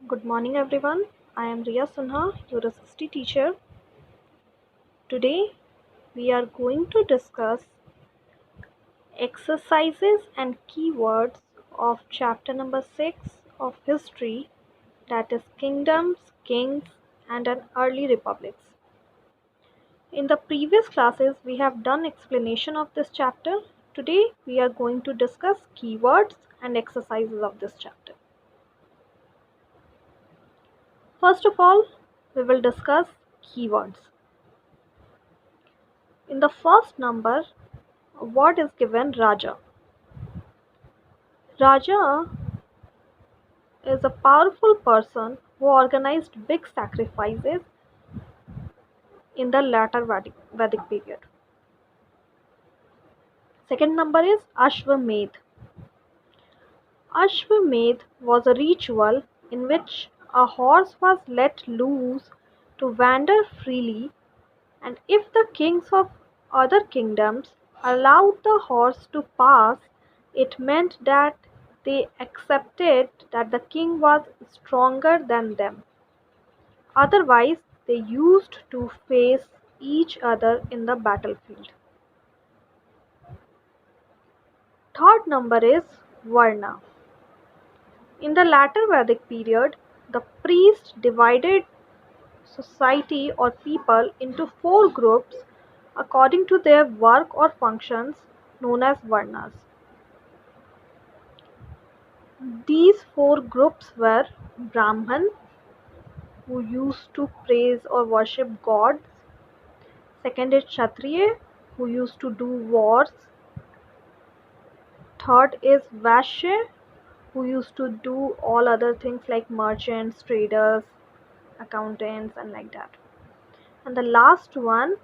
Good morning, everyone. I am Riya Sinha, your SST teacher. Today, we are going to discuss exercises and keywords of chapter number 6 of history, that is, kingdoms, kings, and an early republics. In the previous classes, we have done explanation of this chapter. Today, we are going to discuss keywords and exercises of this chapter. First of all, we will discuss keywords. In the first number, a word is given Raja. Raja is a powerful person who organized big sacrifices in the later Vedic period. Second number is Ashwamedh. Ashwamedh was a ritual in which a horse was let loose to wander freely, and if the kings of other kingdoms allowed the horse to pass, it meant that they accepted that the king was stronger than them. Otherwise, they used to face each other in the battlefield. Third number is Varna. In the latter Vedic period, the priest divided society or people into four groups according to their work or functions known as Varnas. These four groups were Brahman, who used to praise or worship gods. Second is Kshatriya, who used to do wars. Third is Vaishya, who used to do all other things like merchants, traders, accountants, and like that. And the last one,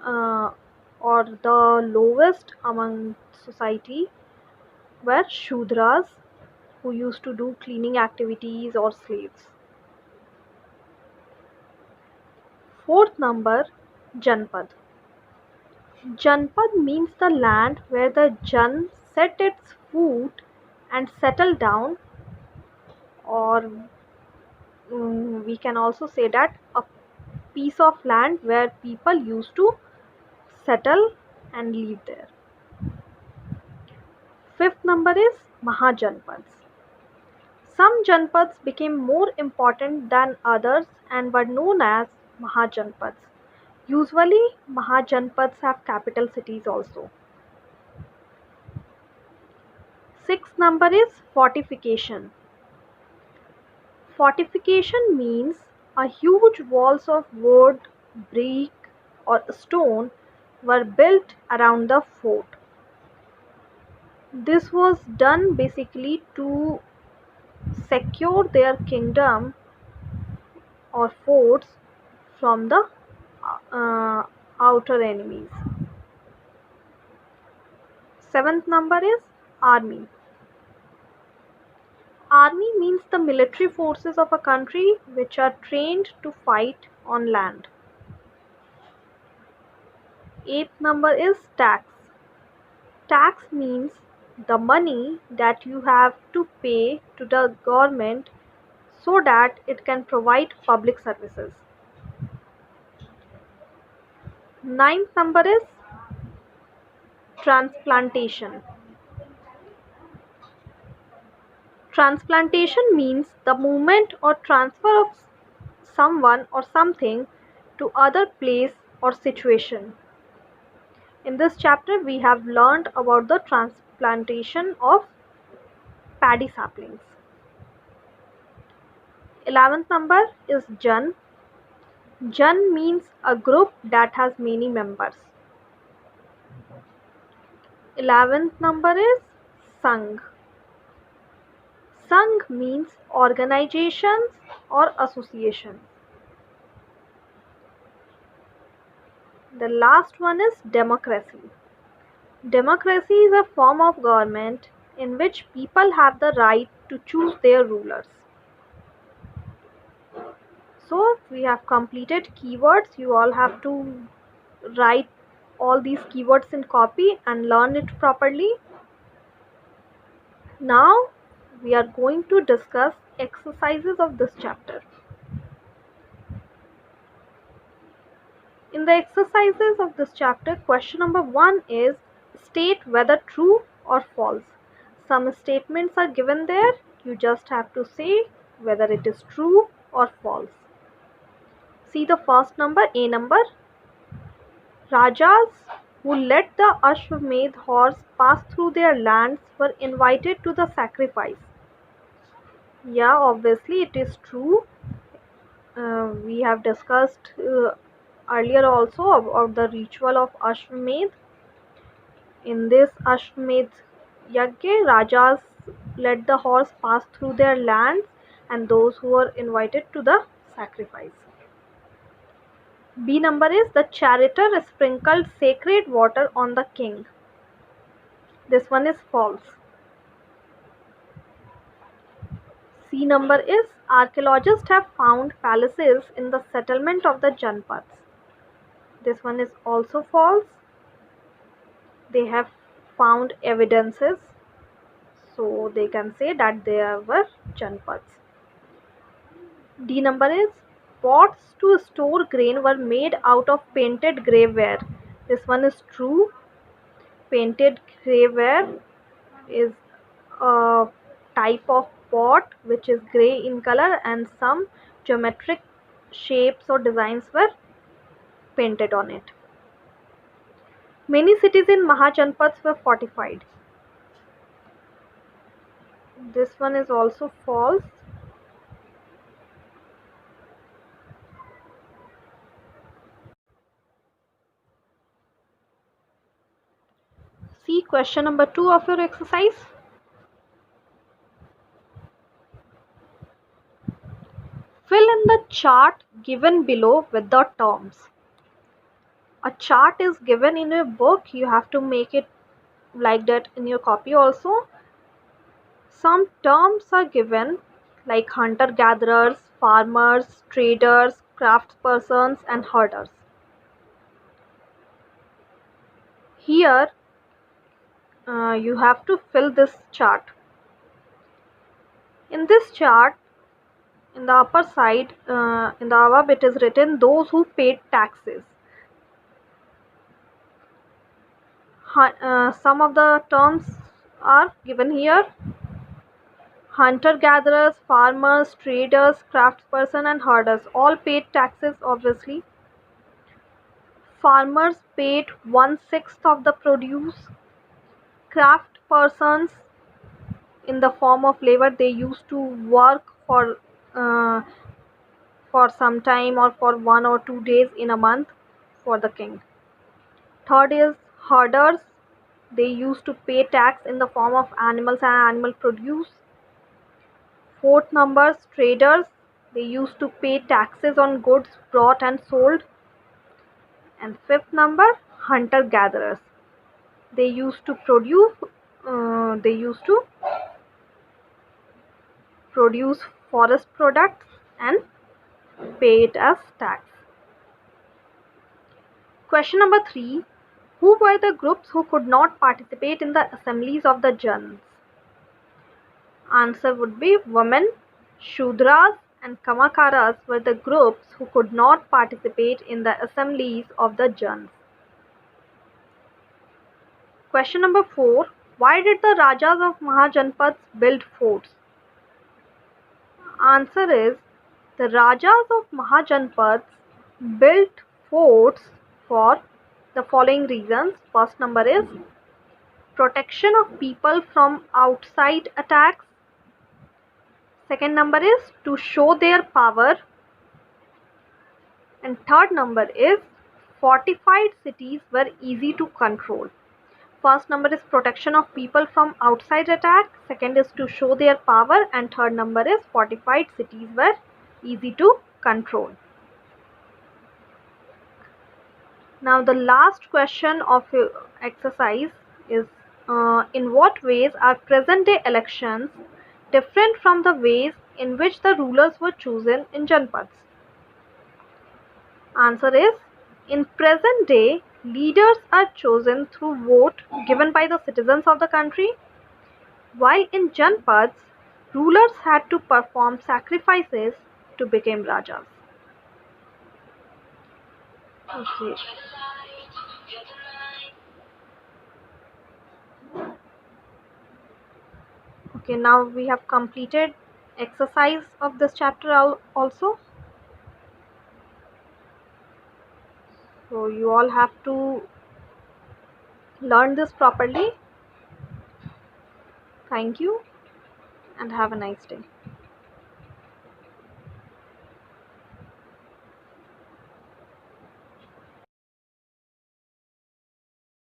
uh, or the lowest among society, were Shudras, who used to do cleaning activities or slaves. Fourth number, Janpad. Janpad means the land where the Jan set its foot and settled down, or we can also say that a piece of land where people used to settle and live there. Fifth number is Mahajanpads. Some Janpads became more important than others and were known as Mahajanpads. Usually, Mahajanpads have capital cities also. Sixth number is fortification. Fortification means a huge walls of wood, brick, or stone were built around the fort. This was done basically to secure their kingdom or forts from the outer enemies. Seventh number is army. Army means the military forces of a country which are trained to fight on land. Eighth number is tax. Tax means the money that you have to pay to the government so that it can provide public services. Ninth number is transplantation. Transplantation means the movement or transfer of someone or something to other place or situation. In this chapter, we have learned about the transplantation of paddy saplings. 11th number is Jan. Jan means a group that has many members. 11th number is Sangh. Sangh means organizations or associations. The last one is democracy. Democracy is a form of government in which people have the right to choose their rulers. So we have completed keywords. You all have to write all these keywords in copy and learn it properly. Now we are going to discuss exercises of this chapter. In the exercises of this chapter, question number 1 is state whether true or false. Some statements are given there. You just have to say whether it is true or false. See the first number, A number. Rajas who let the Ashwamedh horse pass through their lands were invited to the sacrifice. Yeah, obviously it is true. We have discussed earlier also about the ritual of Ashwamedh. In this Ashwamedh Yajna, Rajas let the horse pass through their lands and those who were invited to the sacrifice. B number is the charioteer sprinkled sacred water on the king. This one is false. C number is archaeologists have found palaces in the settlement of the Janpads. This one is also false. They have found evidences, so they can say that there were Janpads. D number is pots to store grain were made out of painted graveware. This one is true. Painted graveware is a type of pot which is grey in color and some geometric shapes or designs were painted on it. Many cities in Mahajanpads were fortified. This one is also false. See question number 2 of your exercise. Fill in the chart given below with the terms. A chart is given in your book. You have to make it like that in your copy also. Some terms are given like hunter-gatherers, farmers, traders, craftspersons and herders. Here you have to fill this chart. In this chart, in the upper side, in the above it is written those who paid taxes. Some of the terms are given here. Hunter-gatherers, farmers, traders, craftsperson and herders all paid taxes obviously. Farmers paid 1/6 of the produce. Craft persons in the form of labor, they used to work uh, for some time or for 1 or 2 days in a month for the king. Third is herders. They used to pay tax in the form of animals and animal produce. Fourth number, traders. They used to pay taxes on goods brought and sold. And fifth number, hunter gatherers. They used to produce forest products and pay it as tax. Question number 3. Who were the groups who could not participate in the assemblies of the Jans? Answer would be women. Shudras and Kamakaras were the groups who could not participate in the assemblies of the Jans. Question number 4. Why did the Rajas of Mahajanpads build forts? Answer is the Rajas of Mahajanpads built forts for the following reasons. First number is protection of people from outside attacks. Second number is to show their power. And third number is fortified cities were easy to control. First number is protection of people from outside attack. Second is to show their power. And third number is fortified cities were easy to control. Now the last question of your exercise is in what ways are present day elections different from the ways in which the rulers were chosen in Janpads? Answer is in present day leaders are chosen through vote given by the citizens of the country, while in Janpads Rulers had to perform sacrifices to become rajas. Okay. Okay, now we have completed exercise of this chapter also. So you all have to learn this properly. Thank you and have a nice day.